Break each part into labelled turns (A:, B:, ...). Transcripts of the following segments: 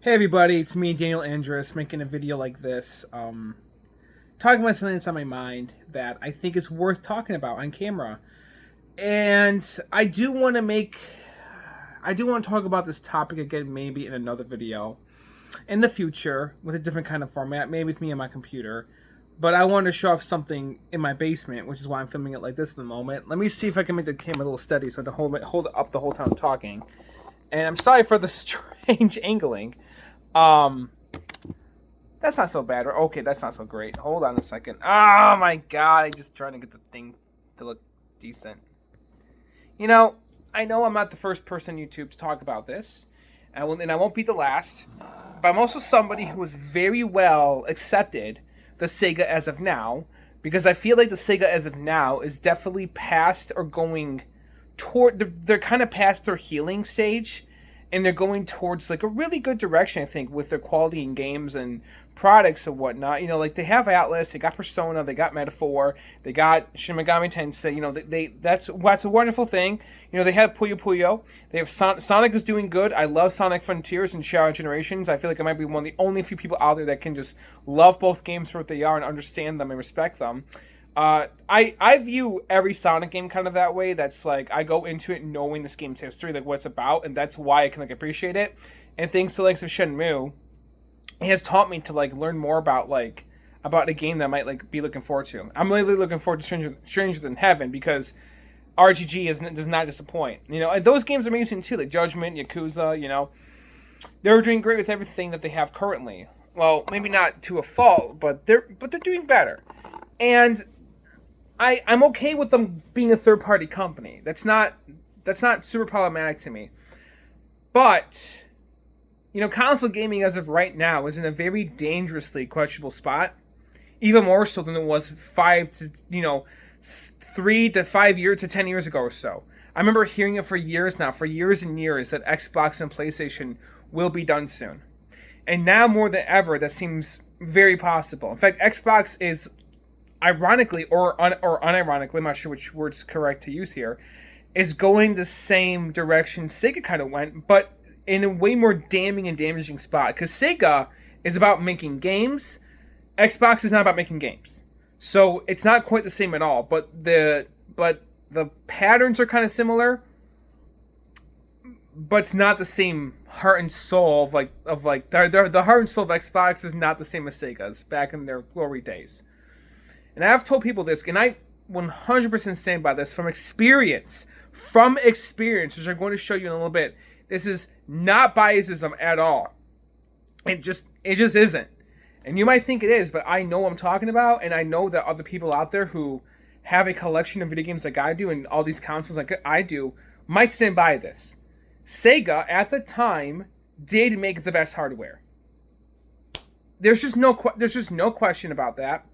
A: Hey everybody, it's me, Daniel Andrus, making a video like this, talking about something that's on my mind that I think is worth talking about on camera. And I do want to talk about this topic again maybe in another video in the future with a different kind of format, maybe with me and my computer. But I want to show off something in my basement, which is why I'm filming it like this at the moment. Let me see if I can make the camera a little steady so I don't hold it up the whole time I'm talking. And I'm sorry for the strange angling. That's not so bad. Okay, that's not so great. Hold on a second. Oh my god, I'm just trying to get the thing to look decent. You know, I know I'm not the first person on YouTube to talk about this, and I won't be the last, but I'm also somebody who has very well accepted the SEGA as of now, because I feel like the SEGA as of now is definitely past or going toward, they're kind of past their healing stage, and they're going towards like a really good direction, I think, with their quality in games and products and whatnot. You know, like they have Atlas, they got Persona, they got Metaphor, they got Shin Megami Tensei. You know, that's a wonderful thing. You know, they have Puyo Puyo. They have Sonic is doing good. I love Sonic Frontiers and Shadow Generations. I feel like I might be one of the only few people out there that can just love both games for what they are and understand them and respect them. I view every Sonic game kind of that way. That's like, I go into it knowing this game's history, like what it's about, and that's why I can like appreciate it. And thanks to like some Shenmue, it has taught me to like learn more about a game that I might like be looking forward to. I'm really looking forward to Stranger Than Heaven, because RGG does not disappoint. You know, and those games are amazing too, like Judgment, Yakuza. You know, they're doing great with everything that they have currently. Well, maybe not to a fault, but they're doing better. And I'm okay with them being a third-party company. That's not super problematic to me. But, you know, console gaming as of right now is in a very dangerously questionable spot. Even more so than it was 3 to 5 years to 10 years ago or so. I remember hearing it for years and years, that Xbox and PlayStation will be done soon. And now more than ever, that seems very possible. In fact, Xbox is, ironically or unironically, I'm not sure which word's correct to use here, is going the same direction Sega kind of went, but in a way more damning and damaging spot. Because Sega is about making games, Xbox is not about making games. So it's not quite the same at all, but the patterns are kind of similar, but it's not the same heart and soul of the heart and soul of Xbox is not the same as Sega's back in their glory days. And I've told people this, and I 100% stand by this from experience, which I'm going to show you in a little bit. This is not biasism at all. It just isn't. And you might think it is, but I know what I'm talking about, and I know that other people out there who have a collection of video games like I do and all these consoles like I do might stand by this. Sega, at the time, did make the best hardware. There's just no question about that.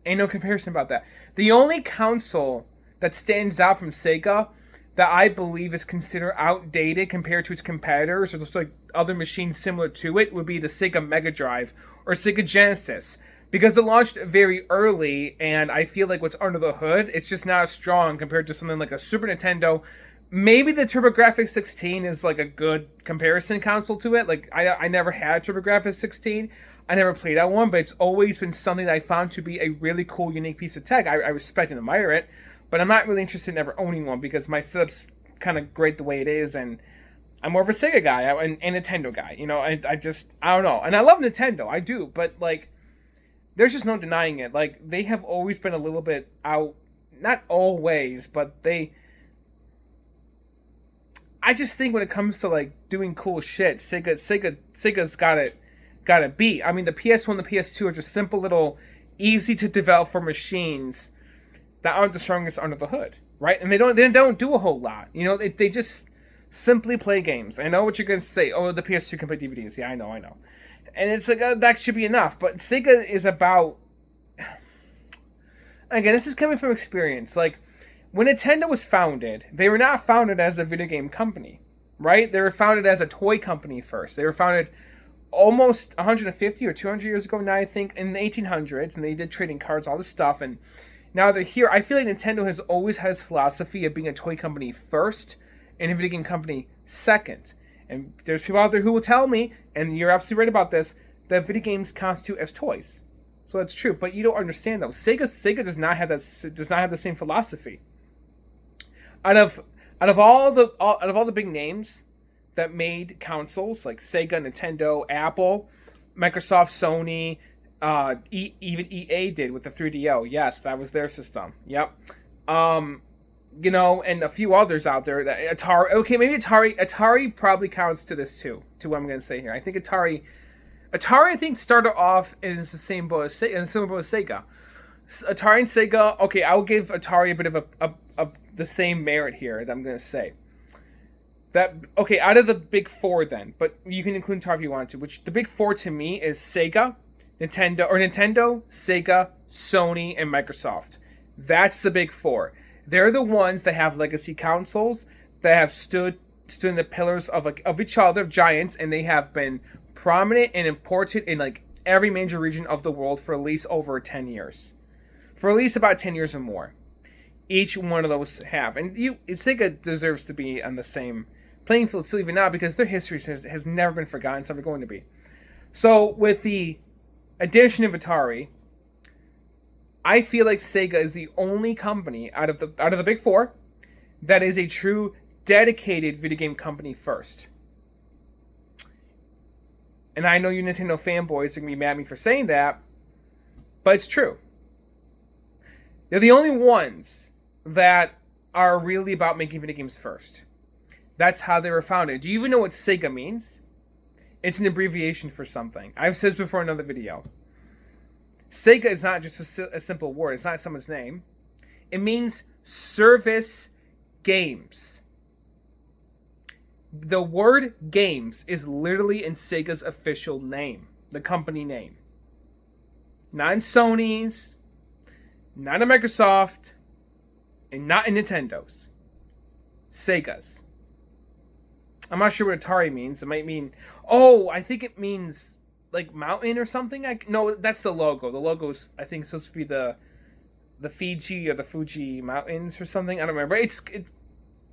A: Ain't no comparison about that. The only console that stands out from Sega that I believe is considered outdated compared to its competitors or just like other machines similar to it would be the Sega Mega Drive or Sega Genesis, because it launched very early, and I feel like what's under the hood, it's just not as strong compared to something like a Super Nintendo. Maybe the TurboGrafx 16 is like a good comparison console to it. Like I never had TurboGrafx 16. I never played that one, but it's always been something that I found to be a really cool, unique piece of tech. I respect and admire it, but I'm not really interested in ever owning one because my setup's kind of great the way it is, and I'm more of a Sega guy and Nintendo guy. You know, I don't know. And I love Nintendo, I do, but like, there's just no denying it. Like, they have always been a little bit out, not always, but I just think when it comes to like doing cool shit, Sega's got it beat. I mean, the PS1 and the PS2 are just simple little, easy to develop for machines that aren't the strongest under the hood, right? And they don't do a whole lot. You know, they just simply play games. I know what you're gonna say. Oh, the PS2 can play DVDs. Yeah, I know. And it's like, that should be enough. But Sega is about, again, this is coming from experience. Like, when Nintendo was founded, they were not founded as a video game company, right? They were founded as a toy company first. They were founded almost 150 or 200 years ago now, I think, in the 1800s, and they did trading cards, all this stuff, and now they're here. I feel like Nintendo has always had this philosophy of being a toy company first and a video game company second. And there's people out there who will tell me, and you're absolutely right about this, that video games constitute as toys. So that's true, but you don't understand though. Sega does not have the same philosophy. Out of all the big names that made consoles, like Sega, Nintendo, Apple, Microsoft, Sony, even EA did with the 3DO. Yes, that was their system. Yep. And a few others out there. That Atari. Okay, maybe Atari. Atari probably counts to this too. To what I'm going to say here. I think Atari, I think, started off in the same boat as Sega. Atari and Sega. Okay, I'll give Atari a bit of the same merit here that I'm going to say. That okay, out of the big four then, but you can include Atari if you want to. Which the big four to me is Sega, Nintendo, Sega, Sony, and Microsoft. That's the big four. They're the ones that have legacy consoles that have stood in the pillars of each other, of giants, and they have been prominent and important in like every major region of the world for at least over 10 years. For at least about 10 years or more. Each one of those have. And Sega deserves to be on the same playing field still even now because their history has never been forgotten. It's never going to be. So with the addition of Atari, I feel like Sega is the only company out of the big four that is a true dedicated video game company first. And I know you Nintendo fanboys are going to be mad at me for saying that, but it's true. They're the only ones that are really about making video games first. That's how they were founded. Do you even know what SEGA means? It's an abbreviation for something. I've said this before in another video. SEGA is not just a simple word. It's not someone's name. It means service games. The word games is literally in Sega's official name. The company name. Not in Sony's. Not in Microsoft. And not in Nintendo's. Sega's. I'm not sure what Atari means. It might mean... Oh, I think it means... like mountain or something? No, that's the logo. The logo is, I think, supposed to be the Fiji or the Fuji Mountains or something. I don't remember. It's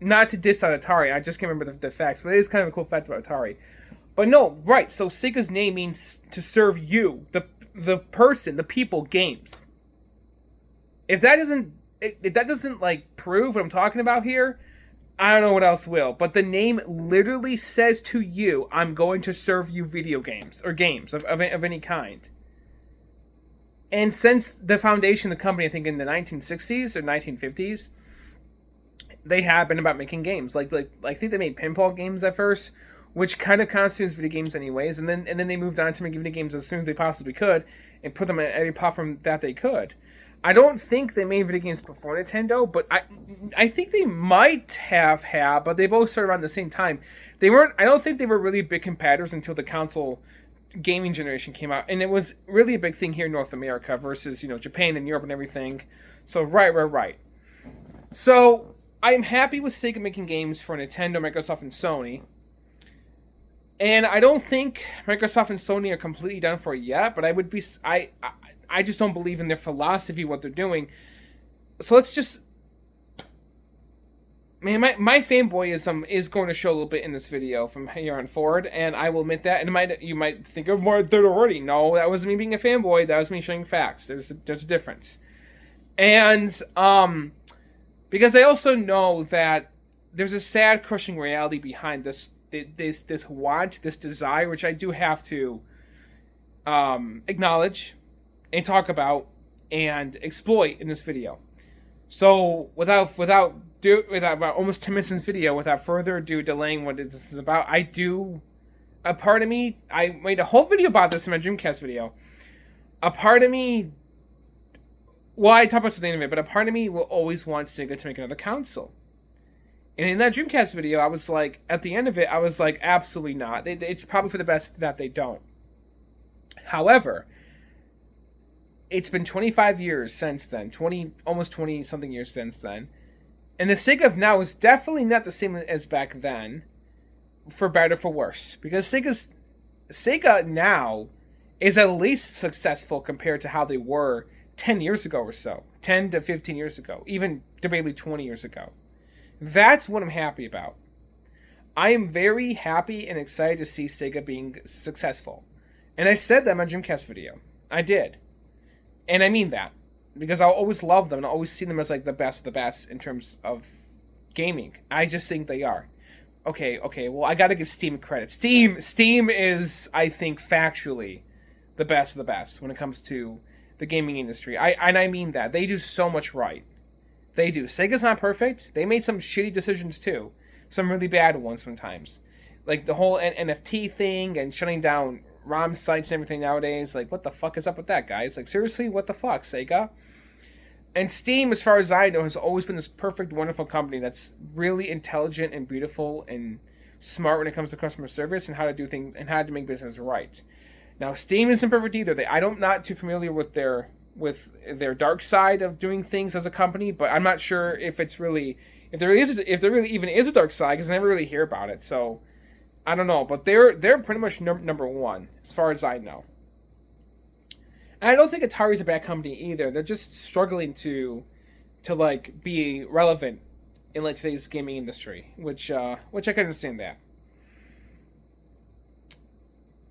A: not to diss on Atari. I just can't remember the facts, but it is kind of a cool fact about Atari. But no, right. So Sega's name means to serve you, the person, the people, games. If that doesn't like prove what I'm talking about here, I don't know what else will. But the name literally says to you, I'm going to serve you video games. Or games of any kind. And since the foundation of the company, I think in the 1960s or 1950s, they have been about making games. Like I think they made pinball games at first, which kind of constitutes video games anyways. And then they moved on to making video games as soon as they possibly could. And put them on every platform that they could. I don't think they made video games before Nintendo, but I think they might have had, but they both started around the same time. I don't think they were really big competitors until the console gaming generation came out, and it was really a big thing here in North America versus, Japan and Europe and everything. So, right. So, I'm happy with Sega making games for Nintendo, Microsoft, and Sony. And I don't think Microsoft and Sony are completely done for it yet, but I just don't believe in their philosophy, what they're doing. So let's just... Man, my fanboyism is going to show a little bit in this video from here on forward, and I will admit that. And you might think of more than already. No, that wasn't me being a fanboy. That was me showing facts. There's a difference. And because I also know that there's a sad, crushing reality behind this want, this desire, which I do have to acknowledge and talk about and exploit in this video. So without almost 10 minutes in this video, without further ado delaying what this is about, a part of me, I made a whole video about this in my Dreamcast video. A part of me, well, I talked about this at the end of it, but a part of me will always want Sega to make another console. And in that Dreamcast video, I was like, at the end of it, I was like, absolutely not. It's probably for the best that they don't. However, it's been 25 years since then, almost 20 something years since then, and the Sega of now is definitely not the same as back then, for better or for worse, because Sega now is at least successful compared to how they were 10 years ago or so, 10 to 15 years ago, even debatably 20 years ago. That's what I'm happy about. I am very happy and excited to see Sega being successful. And I said that in my Dreamcast video. I did. And I mean that. Because I'll always love them and I'll always see them as like the best of the best in terms of gaming. I just think they are. Okay, well I gotta give Steam credit. Steam is, I think, factually the best of the best when it comes to the gaming industry. I mean that. They do so much right. They do. Sega's not perfect. They made some shitty decisions too. Some really bad ones sometimes. Like the whole NFT thing and shutting down ROM sites and everything nowadays. Like, what the fuck is up with that, guys? Like, seriously, what the fuck, Sega? And Steam, as far as I know, has always been this perfect, wonderful company that's really intelligent and beautiful and smart when it comes to customer service and how to do things and how to make business right. Now, Steam isn't perfect either. I'm not too familiar with their dark side of doing things as a company, but I'm not sure if there really even is a dark side because I never really hear about it. So I don't know, but they're pretty much number one as far as I know. And I don't think Atari's a bad company either. They're just struggling to like be relevant in like today's gaming industry, which I can understand that.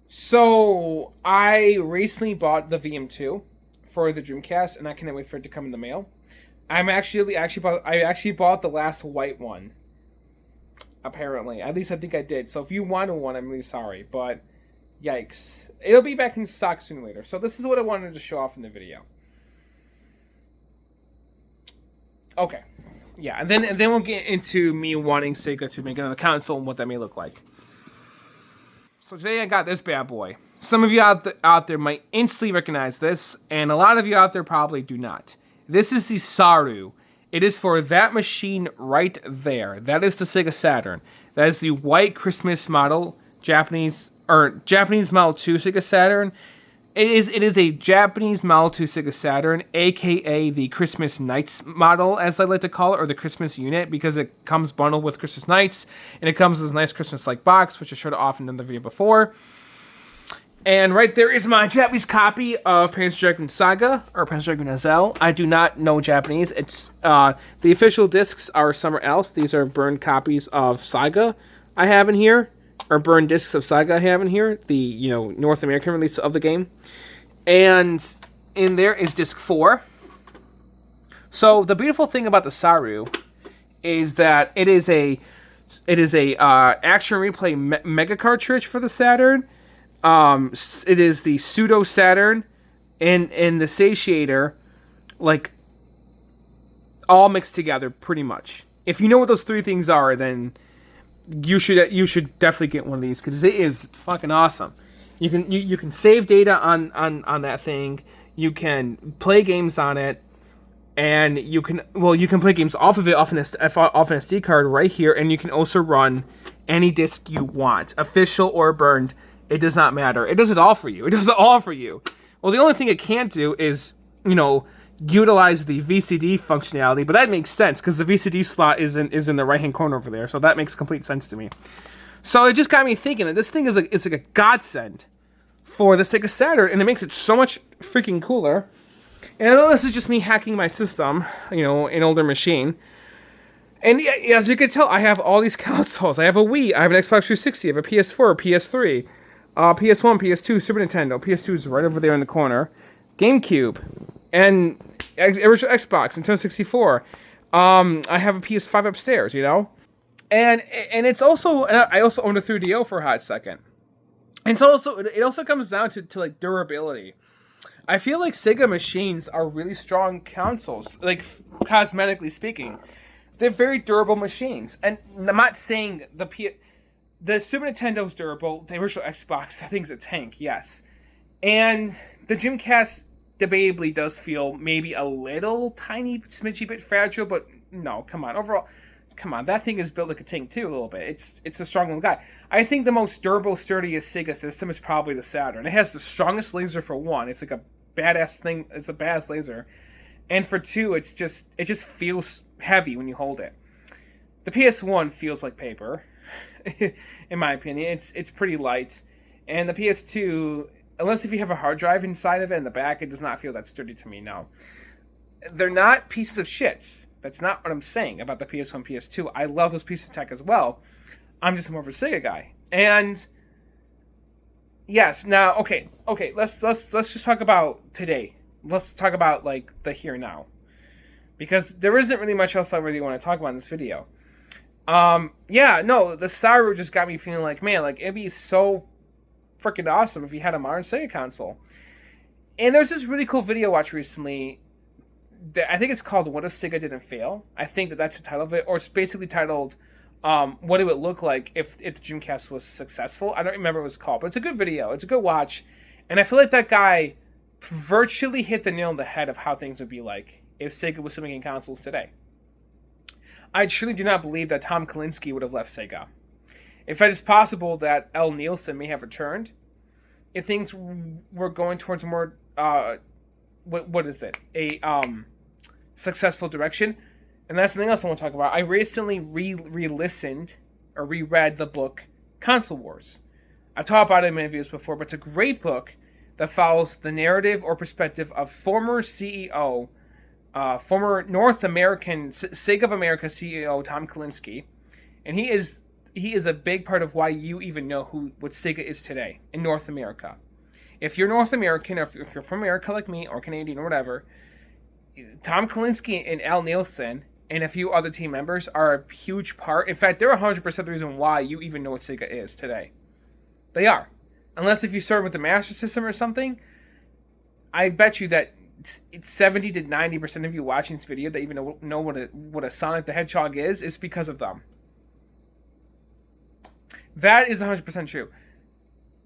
A: So I recently bought the VM2 for the Dreamcast, and I can't wait for it to come in the mail. I actually bought the last white one. Apparently, at least I think I did. So if you wanted one, I'm really sorry, but yikes. It'll be back in stock sooner or later. So this is what I wanted to show off in the video. Okay. Yeah, and then we'll get into me wanting Sega to make another console and what that may look like. So today I got this bad boy. Some of you out there might instantly recognize this, and a lot of you out there probably do not. This is the Saru. It is for that machine right there. That is the Sega Saturn. That is the white Christmas model, Japanese Model 2 Sega Saturn. It is a Japanese Model 2 Sega Saturn, aka the Christmas Nights model, as I like to call it, or the Christmas unit, because it comes bundled with Christmas Nights, and it comes as a nice Christmas-like box, which I showed off in the video before. And right there is my Japanese copy of Panzer Dragoon Saga, or Panzer Dragoon SL. I do not know Japanese. It's the official discs are somewhere else. These are burned copies of Saga I have in here, or burned discs of Saga I have in here, the North American release of the game. And in there is disc 4. So the beautiful thing about the Saru is that it is a action replay mega cartridge for the Saturn. It is the pseudo Saturn and the satiator, like, all mixed together pretty much. If you know what those three things are, then you should definitely get one of these, because it is fucking awesome. You can save data on that thing. You can play games on it, and you can play games off of it off an SD card right here, and you can also run any disc you want, official or burned. It does not matter. It does it all for you. Well, the only thing it can't do is, utilize the VCD functionality, but that makes sense because the VCD slot is in the right-hand corner over there, so that makes complete sense to me. So it just got me thinking that this thing is like a godsend for the Sega Saturn, and it makes it so much freaking cooler. And I know this is just me hacking my system, an older machine. And as you can tell, I have all these consoles. I have a Wii, I have an Xbox 360, I have a PS4, a PS3, PS1, PS2, Super Nintendo. PS2 is right over there in the corner. GameCube, and original Xbox, Nintendo 64. I have a PS5 upstairs, And it's also, I also own a 3DO for a hot second. And so it also comes down to like durability. I feel like Sega machines are really strong consoles, like cosmetically speaking. They're very durable machines. And I'm not saying the Super Nintendo's durable, the original Xbox, that thing's a tank, yes. And the Dreamcast debatably does feel maybe a little tiny smidgy bit fragile, but no, come on. Overall, that thing is built like a tank too a little bit. It's a strong little guy. I think the most durable, sturdiest Sega system is probably the Saturn. It has the strongest laser for one. It's like a badass thing. It's a badass laser. And for two, it just feels heavy when you hold it. The PS1 feels like paper, in my opinion. It's pretty light. And the PS2, unless if you have a hard drive inside of it in the back, it does not feel that sturdy to me, no. They're not pieces of shit. That's not what I'm saying about the PS1, PS2. I love those pieces of tech as well. I'm just more of a Sega guy. And yes, now okay, let's just talk about today. Let's talk about like the here and now. Because there isn't really much else I really want to talk about in this video. Yeah, no, the Saru just got me feeling like, man, like it'd be so freaking awesome if you had a modern Sega console. And there's this really cool video I watched recently. I think it's called "What If Sega Didn't Fail." I think that's the title of it, or it's basically titled "What It Would Look Like If the Dreamcast Was Successful." I don't remember what it was called, but it's a good video. It's a good watch, and I feel like that guy virtually hit the nail on the head of how things would be like if Sega was still making consoles today. I truly do not believe that Tom Kalinske would have left Sega. In fact, it's possible that L. Nielsen may have returned if things were going towards a more what is it? A successful direction. And that's something else I want to talk about. I recently re-listened or reread the book Console Wars. I've talked about it in many videos before, but it's a great book that follows the narrative or perspective of former CEO, former North American Sega of America CEO Tom Kalinske, and he is a big part of why you even know what Sega is today in North America. If you're North American, or if you're from America like me, or Canadian, or whatever, Tom Kalinske and Al Nielsen and a few other team members are a huge part. In fact, they're 100% the reason why you even know what Sega is today. They are. Unless if you started with the Master System or something, I bet you that it's 70 to 90% of you watching this video that even know what a Sonic the Hedgehog is because of them. That is 100% true.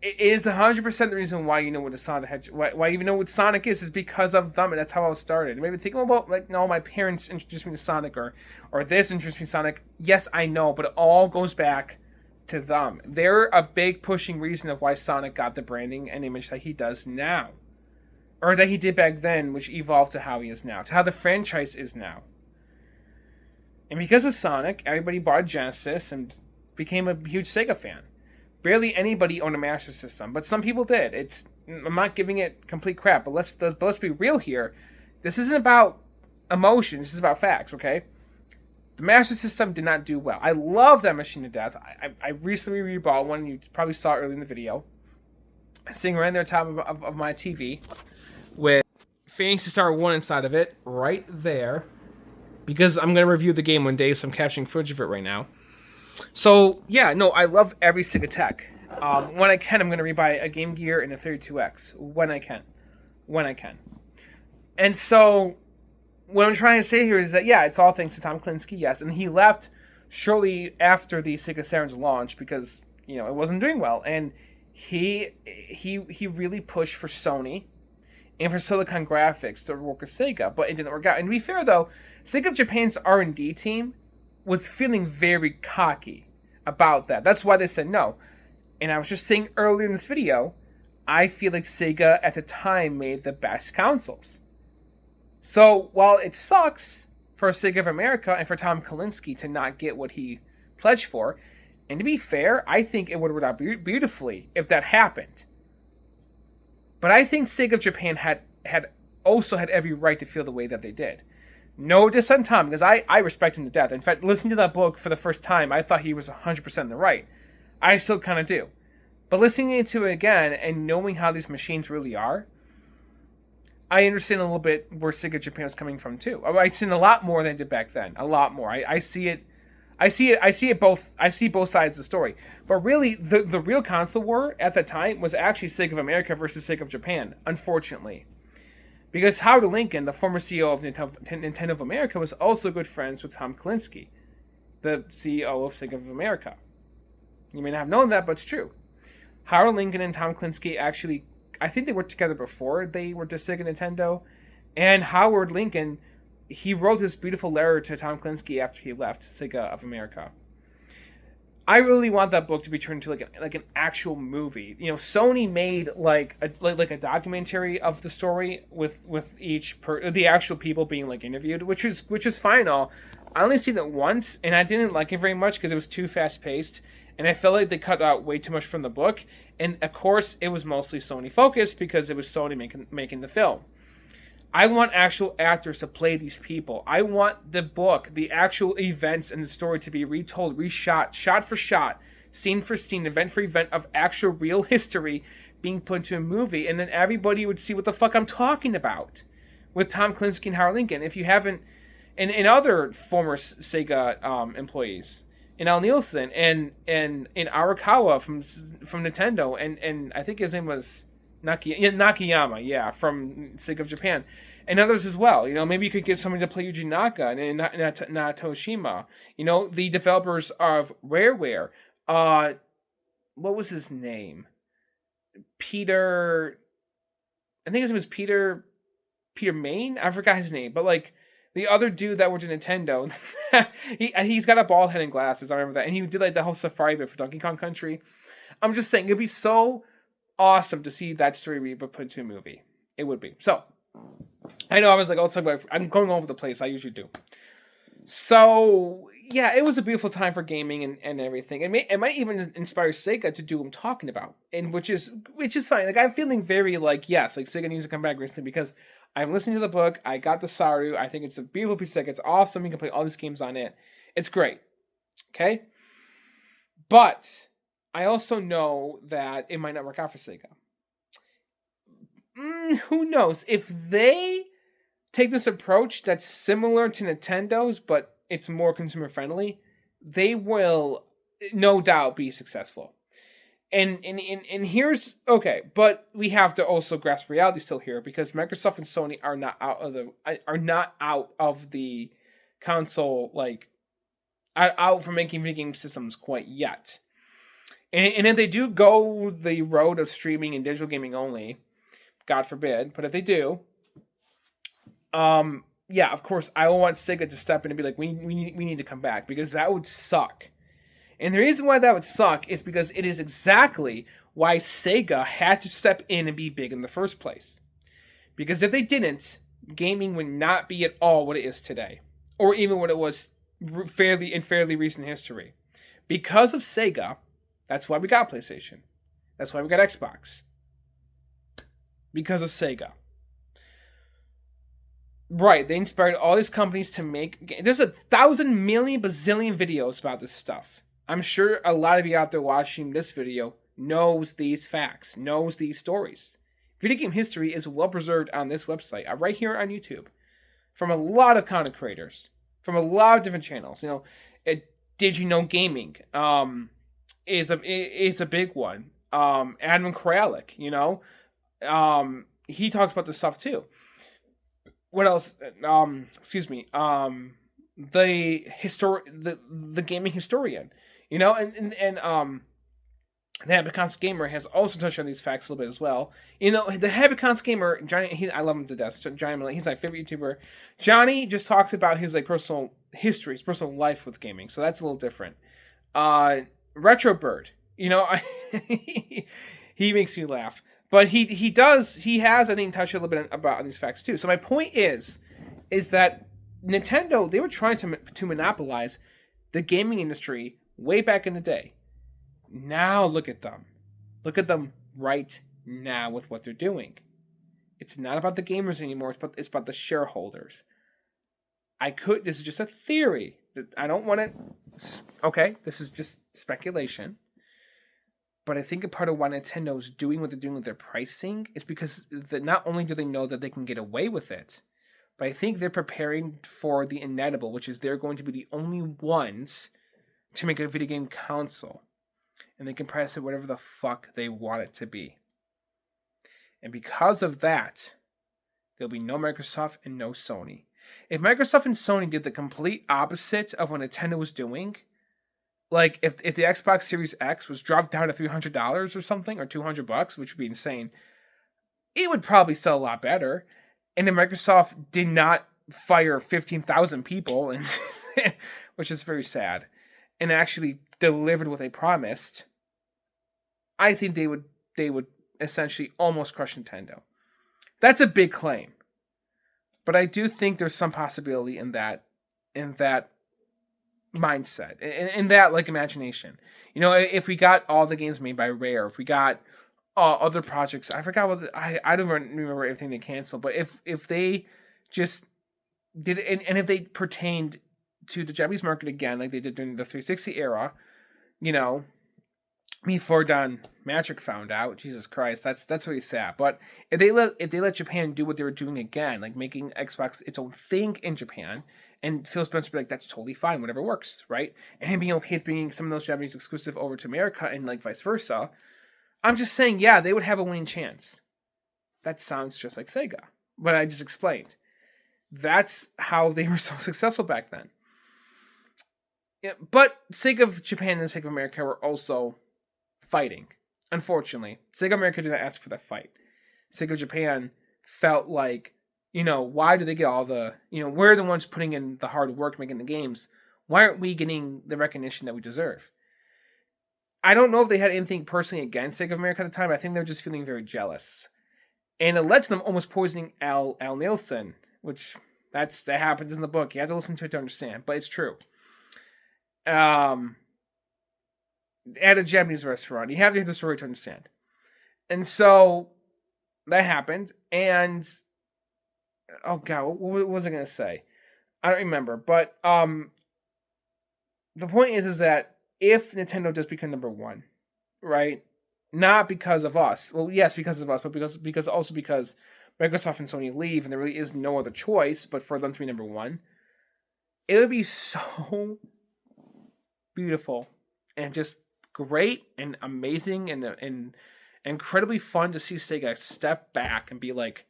A: It is 100% the reason why you know what a Sonic Hedgehog, why you even know what Sonic is because of them, and that's how I started. Maybe thinking about like, no, my parents introduced me to Sonic, or this introduced me to Sonic. Yes, I know, but it all goes back to them. They're a big pushing reason of why Sonic got the branding and image that he does now, or that he did back then, which evolved to how he is now, to how the franchise is now. And because of Sonic, everybody bought a Genesis and became a huge Sega fan. Barely anybody owned a Master System, but some people did. I'm not giving it complete crap, but let's be real here. This isn't about emotion. This is about facts, okay? The Master System did not do well. I love that machine to death. I recently rebought one. You probably saw it earlier in the video. Sitting right there on top of my TV with Phantasy Star 1 inside of it, right there. Because I'm going to review the game one day, so I'm capturing footage of it right now. So, yeah, no, I love every Sega tech. When I can, I'm going to rebuy a Game Gear and a 32X. When I can. And so, what I'm trying to say here is that, yeah, it's all thanks to Tom Kalinske, yes. And he left shortly after the Sega Saturn's launch because, you know, it wasn't doing well. And he really pushed for Sony and for Silicon Graphics to work with Sega, but it didn't work out. And to be fair, though, Sega of Japan's R&D team was feeling very cocky about that. That's why they said no. And I was just saying earlier in this video, I feel like Sega at the time made the best consoles. So while it sucks for Sega of America and for Tom Kalinske to not get what he pledged for, and to be fair, I think it would have worked out beautifully if that happened. But I think Sega of Japan had also had every right to feel the way that they did. No diss on Tom, because I respect him to death. In fact, listening to that book for the first time, I thought he was 100% in the right. I still kind of do. But listening to it again and knowing how these machines really are, I understand a little bit where Sega Japan was coming from too. I see a lot more than I did back then. A lot more. I see both sides of the story. But really, the real console war at the time was actually Sega of America versus Sega of Japan, unfortunately. Because Howard Lincoln, the former CEO of Nintendo of America, was also good friends with Tom Kalinske, the CEO of Sega of America. You may not have known that, but it's true. Howard Lincoln and Tom Kalinske actually, I think they worked together before they were to Sega Nintendo. And Howard Lincoln, he wrote this beautiful letter to Tom Kalinske after he left Sega of America. I really want that book to be turned into like an actual movie. You know, Sony made like a documentary of the story with the actual people being like interviewed, which is fine. I only seen it once, and I didn't like it very much because it was too fast paced, and I felt like they cut out way too much from the book. And of course, it was mostly Sony focused because it was Sony making the film. I want actual actors to play these people. I want the book, the actual events and the story to be retold, reshot, shot for shot, scene for scene, event for event of actual real history being put into a movie, and then everybody would see what the fuck I'm talking about with Tom Kalinske and Howard Lincoln. If you haven't, and other former Sega employees, and Al Nielsen, and Arakawa from Nintendo, and I think his name was Nakayama, yeah, from Sega of Japan, and others as well. Maybe you could get somebody to play Yuji Naka and Natoshima. The developers of Rareware. What was his name? Peter. I think his name was Peter Main. I forgot his name, but like the other dude that worked at Nintendo, he's got a bald head and glasses. I remember that, and he did like the whole safari bit for Donkey Kong Country. I'm just saying, it'd be so awesome to see that story put into a movie. It would be. So, I know I was like, I'm going all over the place. I usually do. So, yeah, it was a beautiful time for gaming and everything. It might even inspire Sega to do what I'm talking about, and which is fine. Like, I'm feeling very like, yes, like Sega needs to come back recently because I'm listening to the book. I got the Saru. I think it's a beautiful piece of Sega. It's awesome. You can play all these games on it. It's great. Okay? But I also know that it might not work out for Sega. Who knows? If they take this approach that's similar to Nintendo's, but it's more consumer friendly, they will no doubt be successful. And here's okay, but we have to also grasp reality still here, because Microsoft and Sony are not out of the console, like out for making video game systems quite yet. And if they do go the road of streaming and digital gaming only, God forbid, but if they do, yeah, of course, I want Sega to step in and be like, we need to come back, because that would suck. And the reason why that would suck is because it is exactly why Sega had to step in and be big in the first place. Because if they didn't, gaming would not be at all what it is today, or even what it was fairly recent history. Because of Sega, that's why we got PlayStation. That's why we got Xbox. Because of Sega. Right, they inspired all these companies to make... There's 1,000 million bazillion videos about this stuff. I'm sure a lot of you out there watching this video knows these facts, knows these stories. Video game history is well preserved on this website, right here on YouTube, from a lot of content creators, from a lot of different channels. Did You Know Gaming is a big one. Adam Kralik, he talks about this stuff too. What else? The gaming historian, and the Happy Cons Gamer has also touched on these facts a little bit as well. The Happy Cons Gamer, Johnny, I love him to death. Johnny, he's my favorite YouTuber. Johnny just talks about his personal history, his personal life with gaming, so that's a little different. Retro Bird, he makes me laugh. But he has, I think, touched a little bit about these facts too. So my point is that Nintendo, they were trying to monopolize the gaming industry way back in the day. Now look at them. Look at them right now with what they're doing. It's not about the gamers anymore, it's about the shareholders. This is just a theory. I don't want to, okay, this is just speculation. But I think a part of why Nintendo's doing what they're doing with their pricing is because not only do they know that they can get away with it, but I think they're preparing for the inevitable, which is they're going to be the only ones to make a video game console. And they can price it whatever the fuck they want it to be. And because of that, there'll be no Microsoft and no Sony. If Microsoft and Sony did the complete opposite of what Nintendo was doing, like if the Xbox Series X was dropped down to $300 or something, or $200, which would be insane, it would probably sell a lot better. And then Microsoft did not fire 15,000 people, and which is very sad, and actually delivered what they promised. I think they would essentially almost crush Nintendo. That's a big claim, but I do think there's some possibility in that mindset, in that imagination. If we got all the games made by Rare, if we got other projects. I forgot I don't remember everything they canceled, but if they just did it, and if they pertained to the Japanese market again, like they did during the 360 era, before Don Matrick found out, Jesus Christ, that's really sad. But if they let Japan do what they were doing again, like making Xbox its own thing in Japan, and Phil Spencer be like, that's totally fine, whatever works, right? And him being okay with bringing some of those Japanese exclusive over to America and like vice versa, I'm just saying, yeah, they would have a winning chance. That sounds just like Sega, but I just explained. That's how they were so successful back then. Yeah, but Sega of Japan and Sega of America were also fighting. Unfortunately, Sega America did not ask for that fight. Sega Japan felt like, why do they get all the, we're the ones putting in the hard work making the games. Why aren't we getting the recognition that we deserve? I don't know if they had anything personally against Sega of America at the time. I think they were just feeling very jealous. And it led to them almost poisoning Al Nielsen, which that happens in the book. You have to listen to it to understand, but it's true. At a Japanese restaurant. You have to hear the story to understand. And so that happened. And oh god, what was I gonna say? I don't remember. But the point is that if Nintendo does become number one, right? Not because of us. Well, yes, because of us, but because also because Microsoft and Sony leave, and there really is no other choice but for them to be number one. It would be so beautiful and just great and amazing and incredibly fun to see Sega step back and be like,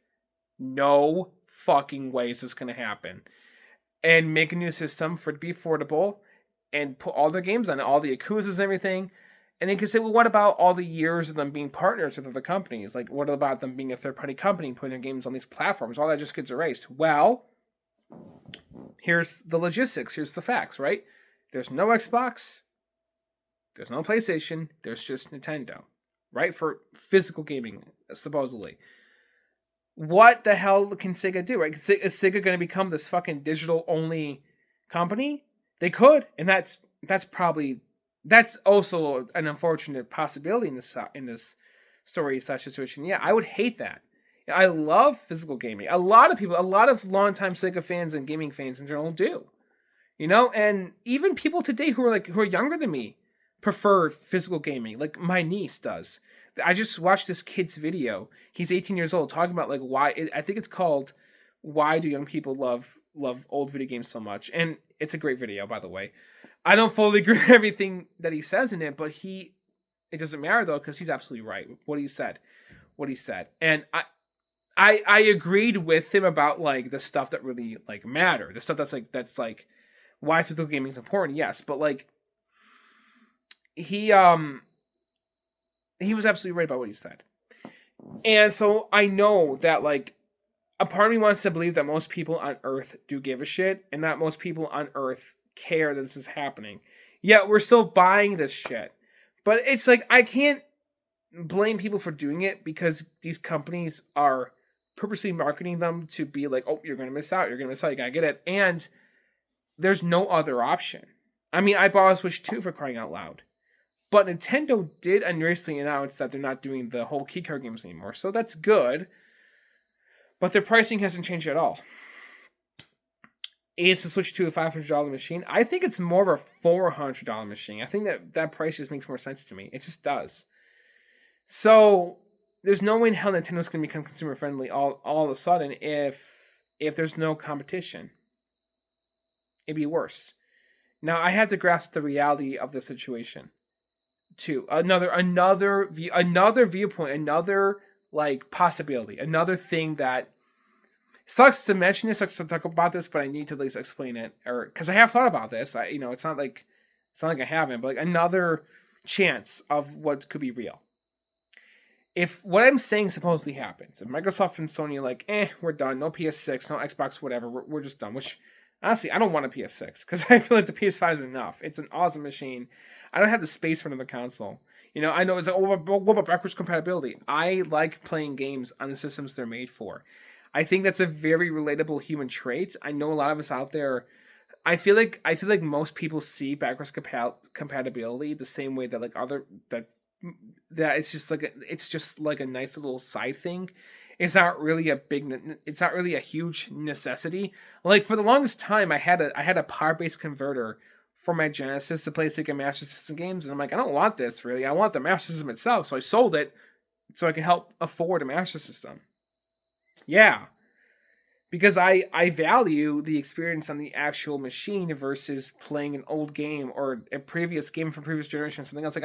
A: no fucking way is this going to happen. And make a new system for it to be affordable and put all their games on it, all the Yakuzas and everything. And they can say, well, what about all the years of them being partners with other companies? Like, what about them being a third-party company putting their games on these platforms? All that just gets erased. Well, here's the logistics. Here's the facts, right? There's no Xbox. There's no PlayStation. There's just Nintendo, right? For physical gaming, supposedly. What the hell can Sega do, right? Is Sega going to become this fucking digital-only company? They could, and that's also an unfortunate possibility in this story/situation. Yeah, I would hate that. I love physical gaming. A lot of longtime Sega fans and gaming fans in general do. And even people today who are younger than me prefer physical gaming. Like my niece does. I just watched this kid's video. He's 18 years old, talking about like why. I think it's called "Why Do Young People Love Old Video Games So Much?" And it's a great video, by the way. I don't fully agree with everything that he says in it, but it doesn't matter though, because he's absolutely right. What he said, and I agreed with him about like the stuff that really like matter, the stuff that's like why physical gaming is important. Yes, but like he was absolutely right about what he said, and so I know that like a part of me wants to believe that most people on Earth do give a shit, and that most people on Earth care that this is happening. Yet we're still buying this shit. But it's like, I can't blame people for doing it because these companies are purposely marketing them to be like, oh, you're going to miss out, you gotta get it. And there's no other option. I mean, I bought a Switch 2 for crying out loud. But Nintendo did recently announce that they're not doing the whole keycard games anymore. So that's good. But their pricing hasn't changed at all. Is the Switch 2 a $500 machine? I think it's more of a $400 machine. I think that price just makes more sense to me. It just does. So there's no way in hell Nintendo's going to become consumer friendly all of a sudden if there's no competition. It'd be worse. Now I have to grasp the reality of the situation too. Another viewpoint, another like possibility, another thing that sucks to mention this, sucks to talk about this, but I need to at least explain it, or because I have thought about this. It's not like I haven't, but like another chance of what could be real. If what I'm saying supposedly happens, if Microsoft and Sony are like, we're done, no PS6, no Xbox, whatever, we're just done. Which honestly, I don't want a PS6 because I feel like the PS5 is enough. It's an awesome machine. I don't have the space for another console. I know it's like, what about backwards compatibility? I like playing games on the systems they're made for. I think that's a very relatable human trait. I know a lot of us out there. I feel like most people see backwards compatibility the same way that that it's just like a nice little side thing. It's not really it's not really a huge necessity. Like for the longest time, I had a power based converter for my Genesis to play Sega Master System games, and I'm like, I don't want this really. I want the Master System itself, so I sold it so I can help afford a Master System. Yeah, because I value the experience on the actual machine versus playing an old game or a previous game from previous generation or something else. Like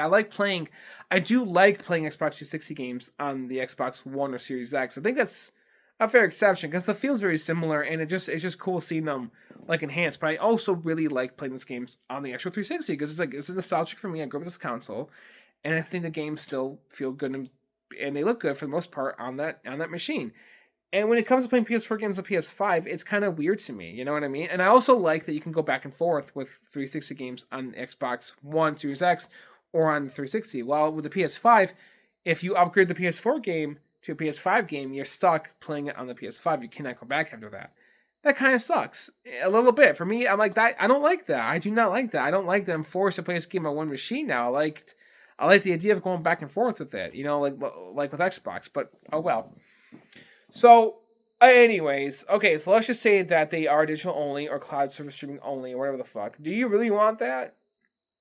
A: I do like playing Xbox 360 games on the Xbox One or Series X. I think that's a fair exception because it feels very similar and it's just cool seeing them like enhanced. But I also really like playing these games on the actual 360 because it's nostalgic for me. I grew up with this console, and I think the games still feel good and they look good for the most part on that machine. And when it comes to playing PS4 games on PS5, it's kind of weird to me. You know what I mean? And I also like that you can go back and forth with 360 games on Xbox One, Series X, or on the 360. While with the PS5, if you upgrade the PS4 game to a PS5 game, you're stuck playing it on the PS5. You cannot go back after that. That kind of sucks. A little bit. For me, I'm like that. I don't like that. I do not like that. I don't like that I'm forced to play this game on one machine now. I like the idea of going back and forth with it. You know, like with Xbox. But, oh well. So, anyways, okay, so let's just say that they are digital only or cloud service streaming only or whatever the fuck. Do you really want that?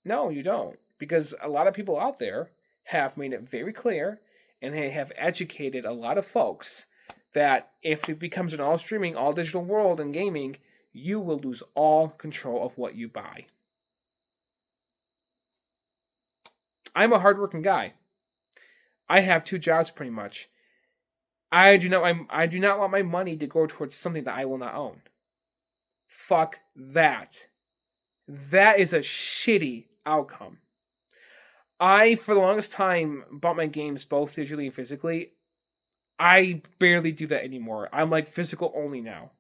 A: No, you don't. Because a lot of people out there have made it very clear and they have educated a lot of folks that if it becomes an all streaming, all digital world in gaming, you will lose all control of what you buy. I'm a hardworking guy. I have 2 jobs pretty much. I do not want my money to go towards something that I will not own. Fuck that. That is a shitty outcome. I, for the longest time, bought my games both digitally and physically. I barely do that anymore. I'm like physical only now.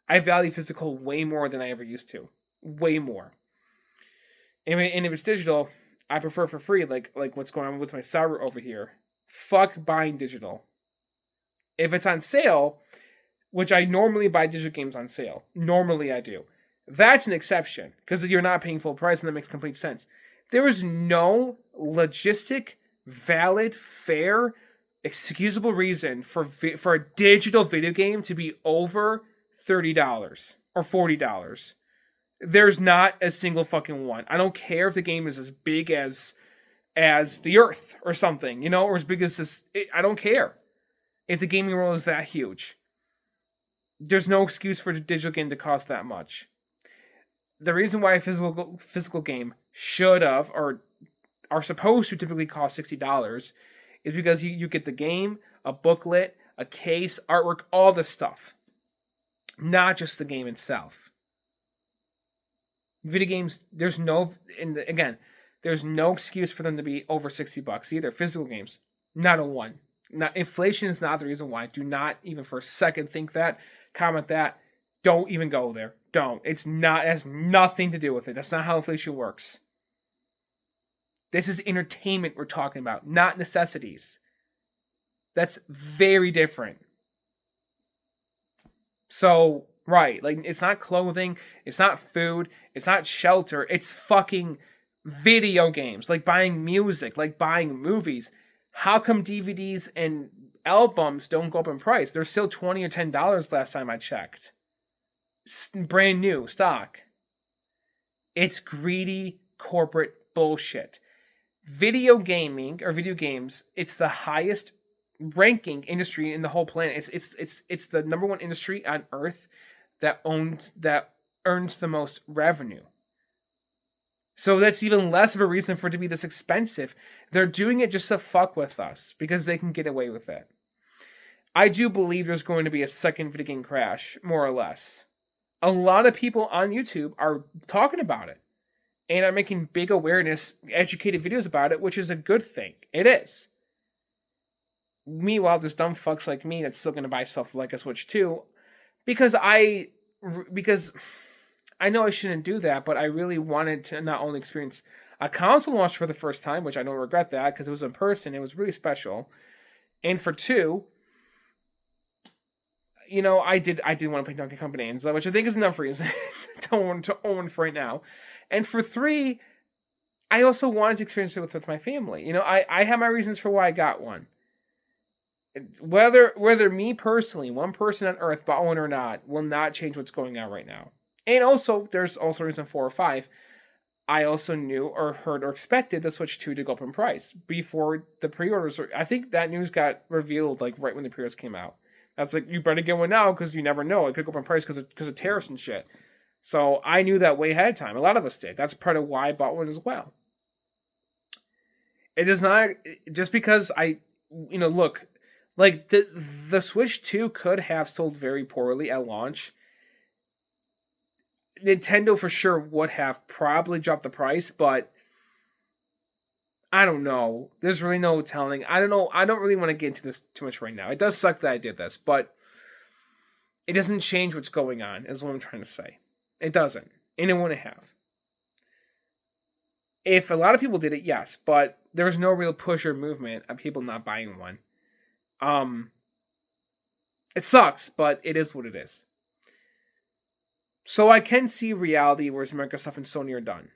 A: I value physical way more than I ever used to. Way more. And if it's digital, I prefer for free, like what's going on with my Saru over here. Fuck buying digital. If it's on sale, which I normally buy digital games on sale. Normally I do. That's an exception, because you're not paying full price, and that makes complete sense. There is no logistic, valid, fair, excusable reason for a digital video game to be over $30 or $40. There's not a single fucking one. I don't care if the game is as big as the Earth or something, you know, or as big as this. I don't care. If the gaming world is that huge, there's no excuse for a digital game to cost that much. The reason why a physical game should have or are supposed to typically cost $60 is because you get the game, a booklet, a case, artwork, all this stuff, not just the game itself. Video games, there's no excuse for them to be over $60 either. Physical games, not a one. Not, inflation is not the reason why. Do not even for a second think that. Comment that. Don't even go there. Don't. It has nothing to do with it. That's not how inflation works. This is entertainment we're talking about, not necessities. That's very different. So, right, like it's not clothing, it's not food, it's not shelter, it's fucking video games, like buying music, like buying movies. How come DVDs and albums don't go up in price? They're still $20 or $10 last time I checked. Brand new stock. It's greedy corporate bullshit. Video gaming or video games, it's the highest ranking industry in the whole planet. It's the number one industry on earth that earns the most revenue. So that's even less of a reason for it to be this expensive. They're doing it just to fuck with us because they can get away with it. I do believe there's going to be a second video game crash, more or less. A lot of people on YouTube are talking about it and are making big awareness, educated videos about it, which is a good thing. It is. Meanwhile, there's dumb fucks like me that's still going to buy stuff like a Switch 2 because I know I shouldn't do that, but I really wanted to not only experience a console launch for the first time, which I don't regret that because it was in person, it was really special, and for 2, you know, I did want to play Donkey Kong Bonanza, which I think is enough reason to own for right now, and for 3, I also wanted to experience it with my family. I have my reasons for why I got one. Whether me personally, one person on Earth bought one or not, will not change what's going on right now. And also, there's also reason 4 or 5. I also knew or heard or expected the Switch 2 to go up in price before the pre-orders. I think that news got revealed like right when the pre-orders came out. That's like, you better get one now because you never know. It could go up in price because of tariffs and shit. So I knew that way ahead of time. A lot of us did. That's part of why I bought one as well. It does not, just because look, like the Switch 2 could have sold very poorly at launch. Nintendo for sure would have probably dropped the price, but I don't know. There's really no telling. I don't know. I don't really want to get into this too much right now. It does suck that I did this, but it doesn't change what's going on, is what I'm trying to say. It doesn't. And it wouldn't have. If a lot of people did it, yes, but there was no real push or movement of people not buying one. It sucks, but it is what it is. So I can see reality where Microsoft and Sony are done.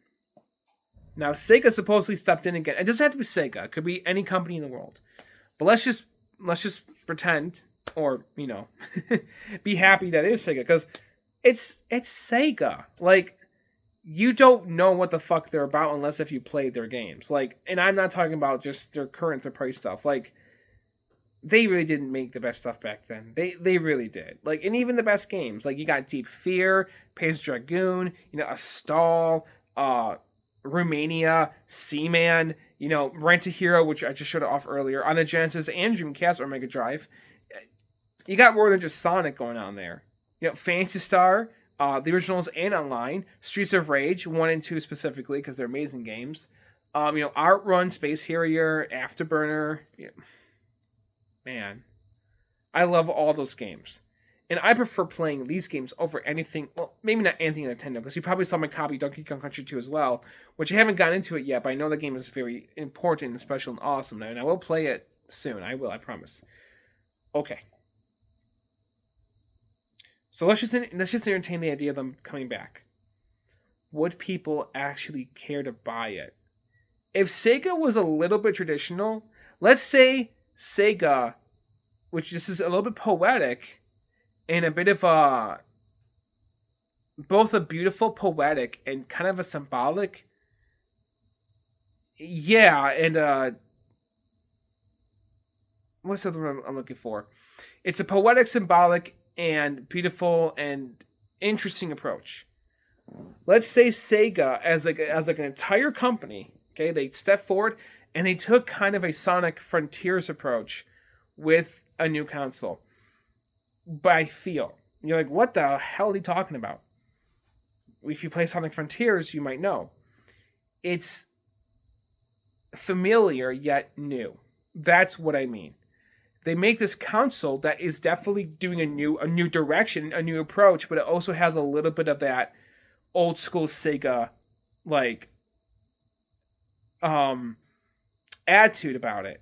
A: Now, Sega supposedly stepped in again. It doesn't have to be Sega. It could be any company in the world. But let's just pretend, or, be happy that it is Sega. Because it's Sega. Like, you don't know what the fuck they're about unless if you played their games. Like, and I'm not talking about just their current price stuff. Like, they really didn't make the best stuff back then. They really did. Like, and even the best games. Like, you got Deep Fear, Panzer Dragoon, Astral, Romania, Seaman, Rent a Hero, which I just showed it off earlier, on the Genesis and Dreamcast or Mega Drive. You got more than just Sonic going on there. Phantasy Star, the originals and online, Streets of Rage 1 and 2 specifically because they're amazing games. Outrun, Space Harrier, Afterburner. Man, I love all those games. And I prefer playing these games over anything, well, maybe not anything in Nintendo, because you probably saw my copy Donkey Kong Country 2 as well, which I haven't gotten into it yet, but I know the game is very important and special and awesome, and I will play it soon. I will, I promise. Okay. So let's just entertain the idea of them coming back. Would people actually care to buy it? If Sega was a little bit traditional, let's say Sega, which this is a little bit poetic, and a bit of both a beautiful poetic and kind of a symbolic, and what's the other one I'm looking for? It's a poetic, symbolic, and beautiful and interesting approach. Let's say Sega as like an entire company, okay, they stepped forward and they took kind of a Sonic Frontiers approach with a new console. By feel. You're like, what the hell are you talking about? If you play Sonic Frontiers, you might know. It's familiar yet new. That's what I mean. They make this console that is definitely doing a new direction, a new approach, but it also has a little bit of that old school Sega like attitude about it,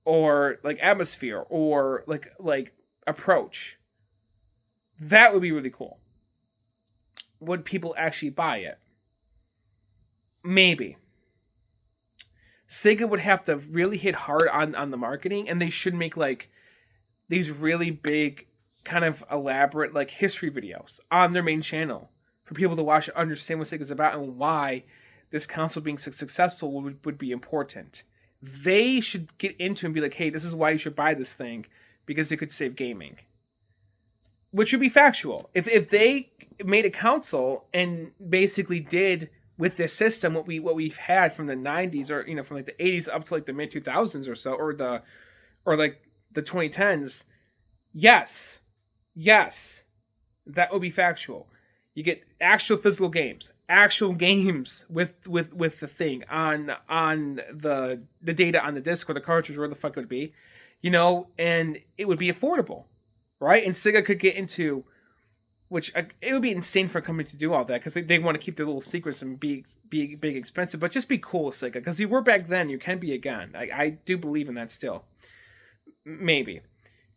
A: or like atmosphere, or like approach. That would be really cool. Would people actually buy it? Maybe. Sega would have to really hit hard on the marketing, and they should make like these really big, kind of elaborate like history videos on their main channel for people to watch and understand what Sega's about and why this console being successful would be important. They should get into and be like, hey, this is why you should buy this thing, because it could save gaming. Which would be factual. If they made a console and basically did with this system what we've had from the 90s, or from like the 80s up to like the mid 2000s or so, or like the 2010s, yes, that would be factual. You get actual physical games, with the thing on the data on the disc or the cartridge, or where the fuck it would be, and it would be affordable, right? And Sega could get into, which it would be insane for a company to do all that, because they want to keep their little secrets and be big expensive, but just be cool, Sega, because you were back then, you can be again. I do believe in that still. Maybe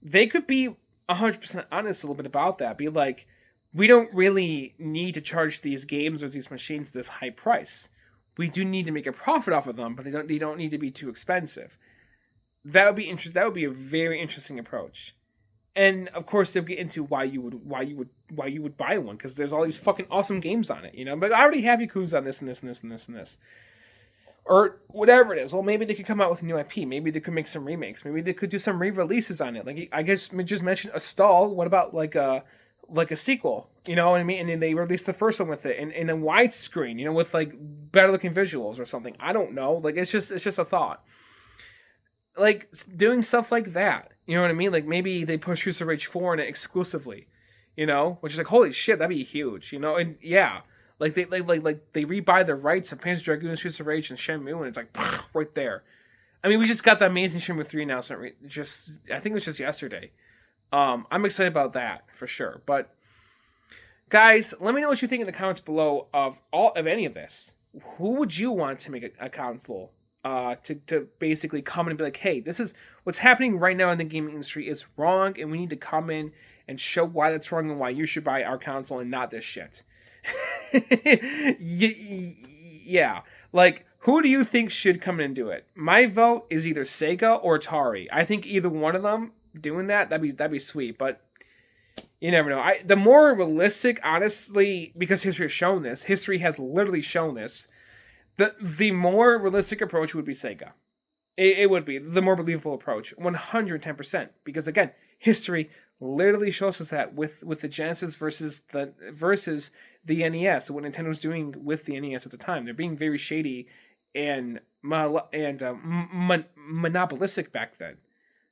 A: they could be 100% honest a little bit about that. Be like, we don't really need to charge these games or these machines this high price. we do need to make a profit off of them, but they don't need to be too expensive. That would be that would be a very interesting approach. And of course, they'll get into why you would buy one, because there's all these fucking awesome games on it, you know. But I already have Yakuza on this and this and this and this and this, or whatever it is. Well, maybe they could come out with a new IP. Maybe they could make some remakes. Maybe they could do some re-releases on it. Like I guess just mentioned a stall. What about like a sequel? You know what I mean? And then they released the first one with it in a widescreen, you know, with like better looking visuals or something. I don't know. Like it's just a thought. Like doing stuff like that, you know what I mean? Like maybe they push Streets of Rage 4 in it exclusively, you know, which is like holy shit, that'd be huge, you know. And yeah, like they rebuy the rights of Panzer Dragoon, Streets of Rage, and Shenmue, and it's like right there. I mean, we just got the amazing Shenmue 3 announcement. I think it was just yesterday. I'm excited about that for sure. But guys, let me know what you think in the comments below of any of this. Who would you want to make a console? To basically come in and be like, hey, this is what's happening right now in the gaming industry is wrong, and we need to come in and show why that's wrong and why you should buy our console and not this shit. Yeah, like, who do you think should come in and do it? My vote is either Sega or Atari. I think either one of them doing that'd be sweet, but you never know. The more realistic, honestly, because history has shown this, history has literally shown this. The more realistic approach would be Sega. It would be the more believable approach, 110%. Because again, history literally shows us that with the Genesis versus the NES, what Nintendo was doing with the NES at the time. They're being very shady and monopolistic back then.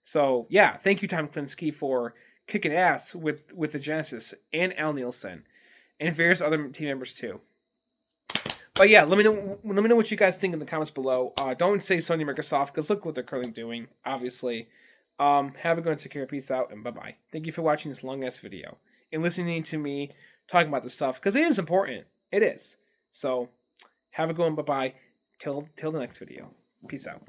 A: So yeah, thank you, Tom Klinsky, for kicking ass with the Genesis, and Al Nielsen and various other team members too. But yeah, let me know what you guys think in the comments below. Don't say Sony Microsoft, because look what they're currently doing, obviously. Have a good one, take care, peace out, and bye-bye. Thank you for watching this long-ass video and listening to me talking about this stuff, because it is important. It is. So, have a good one, bye-bye. Till the next video. Peace out.